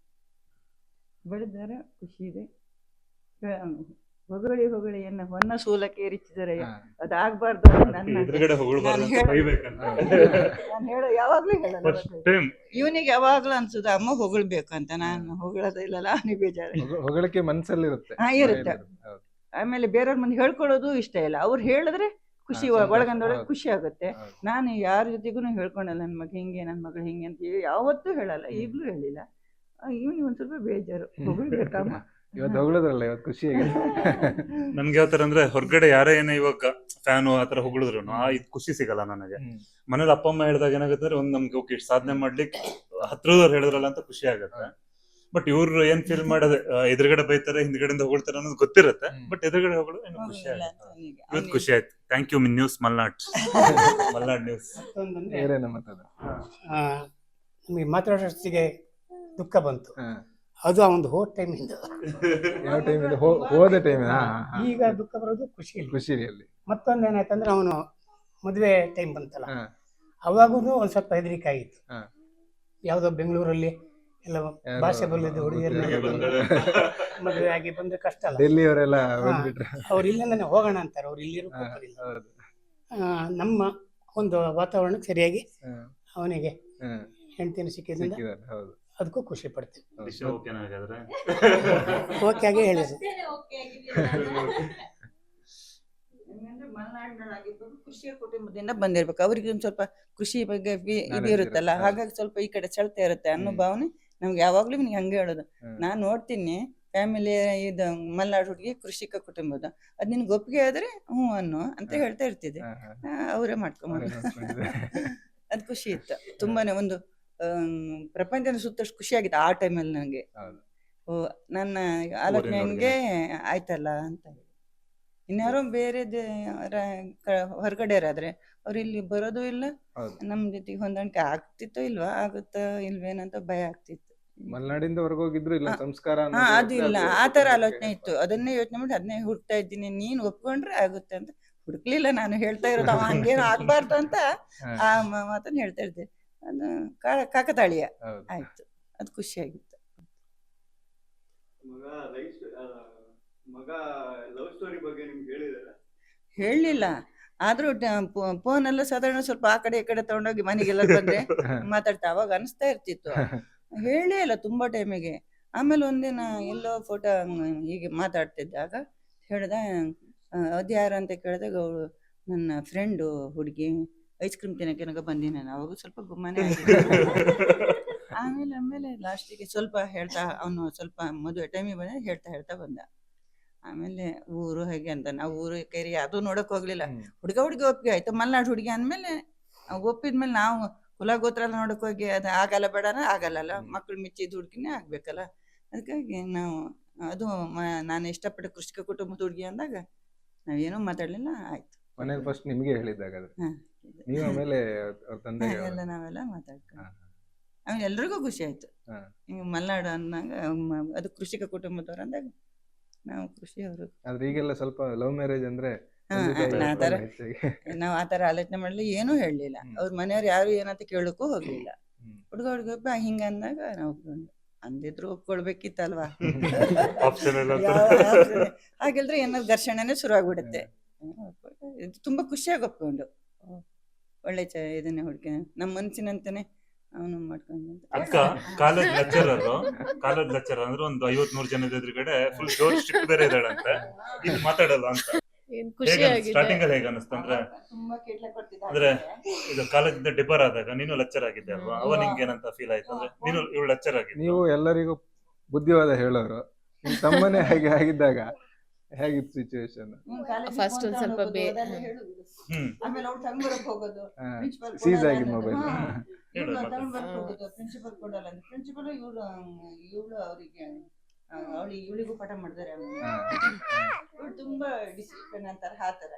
ಬೆಳೆದಾರೆ ಖುಷಿ ಇದೆ. ಹೊಗಳಿ ಹೊನ್ನ ಸೂಲಕ್ಕೆ ಏರಿಸಿದರೆ ಅದಾಗಬಾರ್ದು. ನಾನು ಹೇಳೋ ಯಾವಾಗ್ಲೂ ಹೇಳಲ್ಲ. ಇವನಿಗೆ ಯಾವಾಗ್ಲೂ ಅನ್ಸುದ ಅಮ್ಮ ಹೊಗಳ್ಬೇಕು ಅಂತ. ನಾನು ಹೊಗಳೋದ ಇಲ್ಲಲ್ಲ, ಅವನಿಗೆ ಬೇಜಾರು. ಹೊಗಳಿಕೆ ಮನಸ್ಸಲ್ಲಿ ಇರುತ್ತೆ. ಆಮೇಲೆ ಬೇರೆಯವ್ರ ಮುಂದೆ ಹೇಳ್ಕೊಳ್ಳೋದು ಇಷ್ಟ ಇಲ್ಲ. ಅವ್ರು ಹೇಳಿದ್ರೆ ಖುಷಿ, ಒಳಗಂದೊಳಗೆ ಖುಷಿ ಆಗುತ್ತೆ. ನಾನು ಯಾರ ಜೊತೆಗೂ ಹೇಳ್ಕೊಂಡಲ್ಲ ನನ್ನ ಮಗ ಹಿಂಗೆ, ನನ್ನ ಮಗಳು ಹಿಂಗೆ ಅಂತ ಯಾವತ್ತೂ ಹೇಳಲ್ಲ, ಈಗ್ಲೂ ಹೇಳಿಲ್ಲ. ಇವನಿಗೆ ಒಂದ್ ಸ್ವಲ್ಪ ಬೇಜಾರು. ಹೊಗಳ್ಬೇಕಮ್ಮ. ಇವತ್ತು ಹೊಗಳದ್ರಲ್ಲ, ಇವತ್ತು ಖುಷಿ ಆಗಿದೆ. ನನ್ಗೆ ಯಾವ ತರ ಅಂದ್ರೆ ಹೊರಗಡೆ ಯಾರೇ ಏನೇ ಇವಾಗ ಫ್ಯಾನು ಆತರ ಹೊಗಳಿದ್ರು ಇದು ಖುಷಿ ಸಿಗಲ್ಲ ನನಗೆ. ಮನೇಲಿ ಅಪ್ಪ ಅಮ್ಮ ಹೇಳಿದಾಗ ಏನಾಗುತ್ತೆ ಅಂದ್ರೆ ಒಂದ್ ನಮ್ಗೆ ಓಕೆ ಸಾಧನೆ ಮಾಡ್ಲಿಕ್ಕೆ ಹತ್ರದವ್ರು ಹೇಳಿದ್ರಲ್ಲ ಅಂತ ಖುಷಿ ಆಗುತ್ತೆ. ಬಟ್ ಇವ್ರು ಏನ್ ಫೀಲ್ ಮಾಡೋದು, ಎದುರುಗಡೆ ಬೈತಾರೆ ಹಿಂದ್ಗಡೆಯಿಂದ ಹೊಗಳ್ತಾರೆ ಅನ್ನೋದು ಗೊತ್ತಿರುತ್ತೆ. ಬಟ್ ಎದುರುಗಡೆ ಹೊಗಳು ಏನೋ ಖುಷಿ ಆಗುತ್ತೆ. ಇವತ್ತು ಖುಷಿ ಆಯ್ತು. Thank you news Malnad. News ನಮಗೆ ಮಾತಾಡೋಷ್ಟಿಗೆ ದುಃಖ ಬಂತು. ಅದು ಒಂದು ಹೋದ ಟೈಮಿಂದ. ಯಾವ ಟೈಮಿಂದ? ಹೋದ ಟೈಮಿಂದ. ಈಗ ದುಃಖ ಬರೋದು ಖುಷಿಯಲ್ಲಿ. ಮತ್ತೊಂದು ಏನಾಯ್ತಂದ್ರೆ ಅವನು ಮದುವೆ ಟೈಮ್ ಬಂತಲ್ಲ, ಅವಾಗೂ ಒಂದ್ ಸ್ವಲ್ಪ ಹೆದರಿಕೆ ಆಗಿತ್ತು. ಯಾವ್ದೋ ಬೆಂಗಳೂರಲ್ಲಿ ಎಲ್ಲ ಭಾಷೆ ಬಲ್ಲದ ಹುಡುಗಿಯರ ಮದುವೆ ಆಗಿ ಬಂದ್ರೆ ಕಷ್ಟ ಅಲ್ಲ. ಡೆಲ್ಲಿಯವರೆಲ್ಲ ಅವ್ರು ಇಲ್ಲಿಂದಾನೆ ಹೋಗೋಣ ಅಂತಾರೆ. ಅವ್ರು ಇಲ್ಲಿ ನಮ್ಮ ಒಂದು ವಾತಾವರಣಕ್ಕೆ ಸರಿಯಾಗಿ ಅವನಿಗೆ ಹೆಂಡತಿನ ಸಿಕ್ಕಿದ್ರಿಂದ ಅದಕ್ಕೂ ಖುಷಿ ಪಡ್ತೀವಿ. ಓಕೆ ಆಗಿ ಹೇಳಿದ್ರು. ಮಲೆನಾಡಿನೊಳಗಿರ್ಬೇಕು, ಖುಷಿಯ ಕುಟುಂಬದಿಂದ ಬಂದಿರ್ಬೇಕು. ಅವ್ರಿಗೆ ಒಂದ್ ಸ್ವಲ್ಪ ಕೃಷಿ ಬಗ್ಗೆ ಇದು ಇರುತ್ತಲ್ಲ, ಹಾಗಾಗಿ ಸ್ವಲ್ಪ ಈ ಕಡೆ ಸೆಳ್ತಾ ಇರುತ್ತೆ ಅನ್ನೋ ಭಾವನೆ ನಮ್ಗೆ ಯಾವಾಗ್ಲೂ ಹಂಗೆ ಹೇಳೋದು. ನಾನ್ ನೋಡ್ತೀನಿ ಫ್ಯಾಮಿಲಿ ಇದು ಮಲೆನಾಡು ಹುಡುಗಿ ಕೃಷಿಕ ಕುಟುಂಬದ, ಅದ್ ನಿನ್ಗೆ ಒಪ್ಪಿಗೆ ಆದ್ರೆ ಅನ್ನು ಅಂತ ಹೇಳ್ತಾ ಇರ್ತಿದ್ದೆ. ಅವರೇ ಮಾಡ್ಕೊಂಬಂದು ಅದ್ ಖುಷಿ ಇತ್ತು. ತುಂಬಾನೇ ಒಂದು ಪ್ರಪಂಚನ ಸುತ್ತಷ್ಟು ಖುಷಿ ಆಗಿತ್ತು ಆ ಟೈಮಲ್ಲಿ ನನಗೆ. ನನ್ನ ಆಲೋಚನೆ ಹಂಗೆ ಆಯ್ತಲ್ಲ ಅಂತ ಹೇಳಿ. ಇನ್ಯಾರೋ ಬೇರೆ ಹೊರಗಡೆಯರಾದ್ರೆ ಅವ್ರು ಇಲ್ಲಿ ಬರೋದು ಇಲ್ಲ, ನಮ್ ಜೊತೆಗೆ ಹೊಂದಾಣಿಕೆ ಆಗ್ತಿತ್ತೋ ಇಲ್ವಾ, ಆಗುತ್ತೋ ಇಲ್ವೇನಂತ ಭಯ ಆಗ್ತಿತ್ತು. ಮಲೆನಾಡಿಂದ ಹೊರಗೋಗಿದ್ರು ಇಲ್ಲ ಸಂಸ್ಕಾರ ಅದು ಇಲ್ಲ, ಆ ತರ ಆಲೋಚನೆ ಇತ್ತು. ಅದನ್ನೇ ಯೋಚನೆ ಮಾಡಿ ಅದನ್ನೇ ಹುಡುಕ್ತಾ ಇದ್ದೀನಿ. ನೀನ್ ಒಪ್ಕೊಂಡ್ರೆ ಆಗುತ್ತೆ ಅಂತ. ಹುಡುಕ್ಲಿಲ್ಲ, ನಾನು ಹೇಳ್ತಾ ಇರೋದು ಅವ ಹಂಗೇನು ಆಗ್ಬಾರ್ದು ಅಂತ ಆ ಮಾತನ್ನ ಹೇಳ್ತಾ ಇದ್ದೆ. ಅದು ಕಾಕತಾಳೀಯ ಆಯ್ತು. ಅದು ಖುಷಿಯಾಗಿತ್ತು. ಹೇಳಲಿಲ್ಲ, ಆದ್ರೂ ಫೋನ್ ಎಲ್ಲ ಸಾಧಾರಣ ಸ್ವಲ್ಪ ಆ ಕಡೆ ಈ ಕಡೆ ತಗೊಂಡೋಗಿ ಮನೆಗೆಲ್ಲ ಬಂದ್ರೆ ಮಾತಾಡ್ತಾ ಅವಾಗ ಅನಿಸ್ತಾ ಇರ್ತಿತ್ತು. ಹೇಳೇ ಇಲ್ಲ ತುಂಬಾ ಟೈಮಿಗೆ. ಆಮೇಲೆ ಒಂದಿನ ಎಲ್ಲೋ ಫೋಟೋ ಹೀಗೆ ಮಾತಾಡ್ತಿದ್ದಾಗ ಹೇಳ್ದ, ಅದ್ಯಾರು ಅಂತ ಕೇಳಿದಾಗ ಅವಳು ನನ್ನ ಫ್ರೆಂಡು ಹುಡುಗಿ ಐಸ್ ಕ್ರೀಮ್ ತಿನ್ನಕ್ಕೆ ಬಂದಿ ನಾನು, ಅವಾಗ ಸ್ವಲ್ಪ ಗುಮ್ಮನೆ ಆಗಿತ್ತು. ಆಮೇಲೆ ಲಾಸ್ಟಿಗೆ ಸ್ವಲ್ಪ ಹೇಳ್ತಾ, ಅವನು ಸ್ವಲ್ಪ ಮದುವೆ ಟೈಮಿಗೆ ಬಂದ ಹೇಳ್ತಾ ಬಂದ. ಆಮೇಲೆ ಊರು ಹೇಗೆ ಅಂತ ನಾವು ಊರು ಕೈರಿ ಅದು ನೋಡಕ್ ಹೋಗ್ಲಿಲ್ಲ. ಹುಡುಗ ಒಪ್ಪಿಗೆ ಆಯ್ತು, ಮಲ್ನಾಡು ಹುಡುಗಿ ಅಂದ್ಮೇಲೆ ಒಪ್ಪಿದ್ಮೇಲೆ ನಾವು ಕುಲ ಗೋತ್ರ ಎಲ್ಲ ನೋಡಕ್ ಹೋಗಿ ಅದು ಆಗಲ್ಲ ಬೇಡನ ಆಗಲ್ಲ, ಮಕ್ಳು ಮಿಚ್ಚಿದ ಹುಡುಗಿನೇ ಆಗ್ಬೇಕಲ್ಲ. ಅದಕ್ಕಾಗಿ ನಾವು ಅದು ನಾನು ಇಷ್ಟಪಟ್ಟ ಕೃಷಿಕ ಕುಟುಂಬದ ಹುಡುಗಿ ಅಂದಾಗ ನಾವೇನೂ ಮಾತಾಡ್ಲಿಲ್ಲ, ಆಯ್ತು. ಮನೇಲಿ ಫಸ್ಟ್ ನಿಮ್ಗೆ ಹೇಳಿದ್ದಾಗಾದ್ರೆ ನೀವು ಆಮೇಲೆ ಅವ್ರ ತಂದೆ ಎಲ್ಲ ನಾವೆಲ್ಲ ಮಾತಾಡ್ಕೊಂಡು ಆಮೇಲೆ ಎಲ್ರಿಗೂ ಖುಷಿ ಆಯ್ತು. ಈಗ ಮಲ್ನಾಡು ಅಂದಾಗ ಅದು ಕೃಷಿಕ ಕುಟುಂಬದವ್ರು ಅಂದಾಗ ನಾವು ಖುಷಿ ಅವರು. ಆದ್ರೆ ಈಗೆಲ್ಲ ಸ್ವಲ್ಪ ಲವ್ ಮ್ಯಾರೇಜ್ ಅಂದ್ರೆ ನಾವು ಆತರ ಆಲೋಚನೆ ಮಾಡ್ಲಿ, ಏನೂ ಹೇಳಲಿಲ್ಲ. ಅವ್ರ ಮನೆಯವ್ರು ಯಾರು ಏನಂತ ಕೇಳಕ್ಕೂ ಹೋಗ್ಲಿಲ್ಲ. ಹುಡುಗ ಹಿಂಗ ಅಂದಾಗ ನಾವು ಅಂದಿದ್ರು ಒಪ್ಕೊಳ್ಬೇಕಿತ್ತಲ್ವಾ. ಹಾಗೆಲ್ದ್ರೆ ಏನಾದ್ರು ಘರ್ಷಣೆನೇ ಶುರು ಆಗ್ಬಿಡುತ್ತೆ. ತುಂಬಾ ಖುಷಿಯಾಗಿ ಒಪ್ಕೊಂಡು ಒಳ್ಳೆ ಇದನ್ನೇ ಹುಡುಗಿ ನಮ್ಮ ಮನ್ಸಿನಂತಾನೆ ಅವನು ಮಾಡ್ಕೊಂಡು. ಅಕ್ಕ ಕಾಲೇಜ್ ಲೆಕ್ಚರರ್ ಅಂದ್ರೆ ಒಂದು 50-100 ಜನದ ಎದುರುಗಡೆ ಫುಲ್ ಜೋರ್ ಸ್ಟ್ರಿಕ್ಟ್ ಬೇರೆ ಇದ್ದಾಳಂತೆ, ಇದು ಮಾತಾಡಲ್ಲ ಅಂತ. ಸ್ಟಾರ್ಟಿಂಗ್ ಅಲ್ಲಿ ಹೇಗೆ ಅನಿಸ್ತಂದ್ರೆ ಅಂದ್ರೆ ಇದು ಕಾಲೇಜಿಂದ ಡಿಬರ್ ಆದಾಗ ನೀನು ಲೆಕ್ಚರ್ ಆಗಿದ್ದೆ ಅಲ್ವಾ, ಅವ ನಿಂಗೆ ಏನಂತ ಫೀಲ್ ಆಯ್ತು? ಅಂದ್ರೆ ನೀನು ಇವಳು ಲೆಕ್ಚರ್ ಆಗಿದ್ದೆ, ನೀವು ಎಲ್ಲರಿಗೂ ಬುದ್ಧಿವಾದ ಹೇಳೋರು, ನಿಮ್ ತಮ್ಮನೇ ಹಾಗೆ ಆಗಿದ್ದಾಗ ಹೇಗಿತ್ತು ಸಿಚುವೇಶನ್? ಫಸ್ಟ್ ಒಂದ್ ಸ್ವಲ್ಪ ಸೀಸ್ ಆಗಿದ್ ಮೊಬೈಲ್ ಪ್ರಿನ್ಸಿಪಲ್ ಕೊಡಲ್ಲ, ಪ್ರಿನ್ಸಿಪಲ್ ಇವಳು ಅವರಿಗೆ ಇವಳಿಗೂ ಪಾಠ ಮಾಡಿದಾರೆ. ಇವಳು ತುಂಬಾ ಡಿಸಿಪ್ಲಿನ್ ಅಂತಾರೆ, ಆ ತರ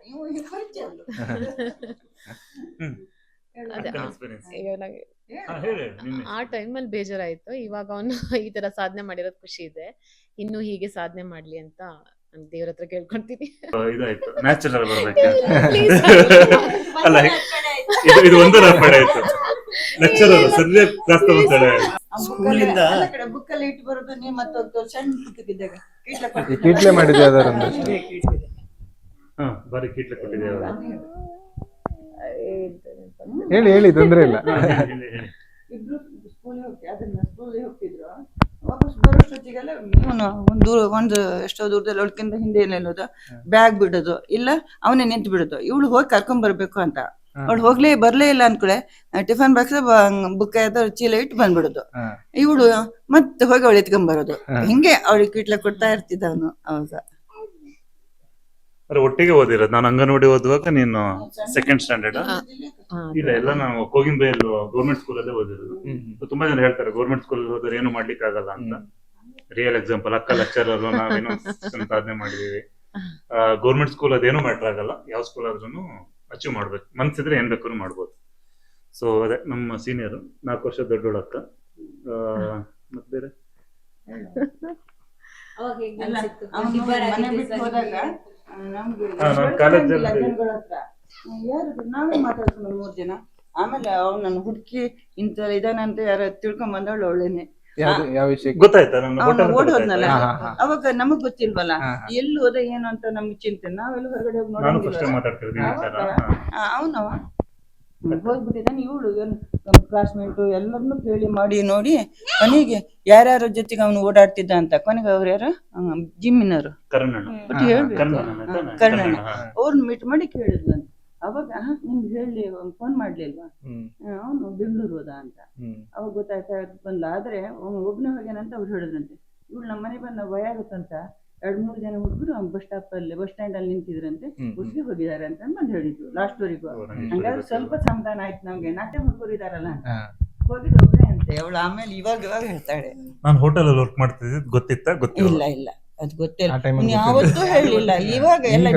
ಆ ಟೈಮಲ್ಲಿ ಬೇಜಾರಾಯ್ತು. ಇವಾಗ ಅವನು ಈ ತರ ಸಾಧನೆ ಮಾಡಿರೋದು ಖುಷಿ ಇದೆ. ಇನ್ನು ಹೀಗೆ ಸಾಧನೆ ಮಾಡ್ಲಿ ಅಂತ ದೇವ್ರ ಹತ್ರ ಕೇಳ್ಕೊಂತೀನಿ. ಇದಾಯ್ತು, ನ್ಯಾಚುರಲ್ ಬರ್ಬೇಕು. ಅಲ್ಲ ಇದು ಒಂದು ರಪ್ಪಡೆ ಆಯ್ತು. ಲೆಕ್ಚರರ್ ಸರಿಯಾಗಿ ಕ್ಲಾಸ್ ತಗೊಳ್ತಾಳೆ. ಸ್ಕೂಲಿಂದ ಬುಕ್ಕಲ್ಲಿ ಇಟ್ಟು ಬರೋದು ನೀವು ಮತ್ತೆ ಸಣ್ಣ ಪುಸ್ತಕಿದ್ದಾಗ ಕೀಟ್ಲೆ ಮಾಡಿದ್ವಿ ಅದರೊಂದು ಬಾರಿ ಕೀಟ್ಲೆ ಕೊಟ್ಟಿದ್ದೇವೆ. ಹೇಳಿ ತೊಂದ್ರೆ ಇಲ್ಲ. ಇಬ್ರು ಸ್ಕೂಲಿಗೆ ಹೋಗ್ತಿದ್ರು. ವಾಪಸ್ ಬರೋಷ್ಟೊತ್ತಿಗೆಲ್ಲ ಒಂದು ಎಷ್ಟೋ ದೂರದಲ್ಲಿ ಒಳಕಿಂದ ಹಿಂದೆ ಏನೇಳೋದು, ಬ್ಯಾಗ್ ಬಿಡೋದು, ಇಲ್ಲ ಅವನೇ ನಿಂತು ಬಿಡೋದು. ಇವಳು ಹೋಗಿ ಕರ್ಕೊಂಡ್ ಬರ್ಬೇಕು ಅಂತ ಅವಳು ಬರ್ಲೇ ಇಲ್ಲ ಅನ್ಕೊಳೆ, ಟಿಫನ್ ಬಾಕ್ಸ್ ಬುಕ್ ಚೀಲ ಇಟ್ಟು ಬಂದ್ಬಿಡೋದು. ಇವಳು ಮತ್ತೆ ಹೋಗಿ ಅವಳು ಎತ್ಕೊಂಡ್ ಬರೋದು. ಹಿಂಗೆ ಅವಳಿಗೆ ಕೀಟ್ಲೆ ಕೊಡ್ತಾ ಇರ್ತಿದ್ದ ಅವನು. ಅವಾಗ ಒಟ್ಟಿಗೆ ಓದಿರೋದು. ನಾನು ಅಂಗನವಾಡಿ ಓದುವಾಗ ನೀನು ಸೆಕೆಂಡ್ ಸ್ಟ್ಯಾಂಡರ್ಡ್. ಇಲ್ಲ ಎಲ್ಲ ನಾವು ಕೋಗಿಂಬೆಯಲ್ಲಿ ಗೌರ್ಮೆಂಟ್ ಸ್ಕೂಲಲ್ಲೇ ಓದಿರೋದು. ತುಂಬಾ ಜನ ಹೇಳ್ತಾರೆ ಗೌರ್ಮೆಂಟ್ ಸ್ಕೂಲ್ ಹೋದ್ರೆ ಏನು ಮಾಡ್ಲಿಕ್ಕೆ ಆಗಲ್ಲ ಅಂತ. ರಿಯಲ್ ಎಕ್ಸಾಂಪಲ್, ಅಕ್ಕ ಲೆಕ್ಚರರ್, ನಾವೇನೋ ಸಾಧನೆ ಮಾಡಿದೀವಿ. ಗೌರ್ಮೆಂಟ್ ಸ್ಕೂಲ್ ಅದೇನು ಮ್ಯಾಟರ್ ಆಗಲ್ಲ, ಯಾವ ಸ್ಕೂಲ್ ಆದ್ರೂ ಅಚೀವ್ ಮಾಡ್ಬೇಕು, ಮನ್ಸಿದ್ರೆ ಏನ್ ಬೇಕಾದ್ರೂ ಮಾಡ್ಬೋದು. ಸೊ ಅದೇ ನಮ್ಮ ಸೀನಿಯರ್ 4 ವರ್ಷ ದೊಡ್ಡೋಳ ಅಕ್ಕ. ಮತ್ತೆ ಬೇರೆ ಮನೆ ಬಿಟ್ಟು ಹೋದಾಗ ನಾವೇ ಮಾತಾಡ್ಕೊಂಡು 3 ಜನ. ಆಮೇಲೆ ಅವ್ನು ನನ್ನ ಹುಡುಕಿ ಇಂತ ಇದಾನಂತ ಯಾರ ತಿಳ್ಕೊಂಡ್ ಬಂದವಳು ಒಳ್ಳೆನೆ. ಗೊತ್ತಾಯ್ತಾ? ಓಡ್ ಹೋದ್ನಲ್ಲ, ಅವಾಗ ನಮಗ್ ಗೊತ್ತಿಲ್ವಲ್ಲ ಎಲ್ಲಿ ಹೋದ ಏನು ಅಂತ ನಮ್ಗೆ ಚಿಂತೆ. ನಾವೆಲ್ಲ ಹೊರಗಡೆ ಹೋಗಿ ಅವನವ ಹೋಗ್ಬಿಟ್ಟಿದ್ದಾನೆ. ಇವಳು ನಮ್ಮ ಕ್ಲಾಸ್ಮೇಟು ಎಲ್ಲರನ್ನು ಕೇಳಿ ಮಾಡಿ ನೋಡಿ ಕೊನೆಗೆ ಯಾರ್ಯಾರ ಜೊತೆಗೆ ಅವನು ಓಡಾಡ್ತಿದ್ದ ಅಂತ ಕೊನೆಗೆ ಅವ್ರು ಯಾರು ಜಿಮ್ಮಿನವರು ಕರ್ಣಣ್ಣ ಅವ್ರನ್ನ ಮೀಟ್ ಮಾಡಿ ಕೇಳಿದ್ಲಂತ. ಅವಾಗ ನಿಮ್ಗೆ ಹೇಳಿ ಫೋನ್ ಮಾಡ್ಲಿಲ್ವಾ, ಅವನು ಬೆಂಗಳೂರು ಹೋದ ಅಂತ. ಅವಾಗ ಗೊತ್ತಾಯ್ತಾ ಬಂದ್ಲ. ಆದ್ರೆ ಒಬ್ನೇ ಹೋಗ್ಯಾನಂತ ಅವ್ರು ಹೇಳಿದ್ರಂತೆ. ಇವಳು ನಮ್ಮ ಮನೆ ಬಂದ ಭಯ ಆಗುತ್ತಂತ 2-3 ಜನ ಹುಡುಗರು ಬಸ್ ಸ್ಟ್ಯಾಂಡ್ ಅಲ್ಲಿ ನಿಂತಿದ್ರಂತೆ, ಹುಡುಗಿ ಹೋಗಿದ್ದಾರೆ ಅಂತ ಬಂದು ಹೇಳಿದ್ರು ಲಾಸ್ಟ್ ವರೆಗೂ. ಹಂಗಾದ್ರೆ ಸ್ವಲ್ಪ ಸಮಾಧಾನ ಆಯ್ತು ನಮ್ಗೆ. 4 ಹುಡುಗರು ಇದಾರಲ್ಲ ಹೋಗಿದ್ದು ಒಬ್ಬರೇ ಅಂತೆ ಅವಳು. ಆಮೇಲೆ ಇವಾಗ ಹೇಳ್ತಾಳೆ, ನಾನು ಹೋಟೆಲ್ ಅಲ್ಲಿ ವರ್ಕ್ ಮಾಡ್ತಿದ್ದೆ, ಗೊತ್ತಿತ್ತಾ? ಗೊತ್ತಿಲ್ಲ, ಇಲ್ಲ ಅದು ಗೊತ್ತಿಲ್ಲ, ಯಾವತ್ತೂ ಹೇಳಿಲ್ಲ. ಇವಾಗ ಎಲ್ಲ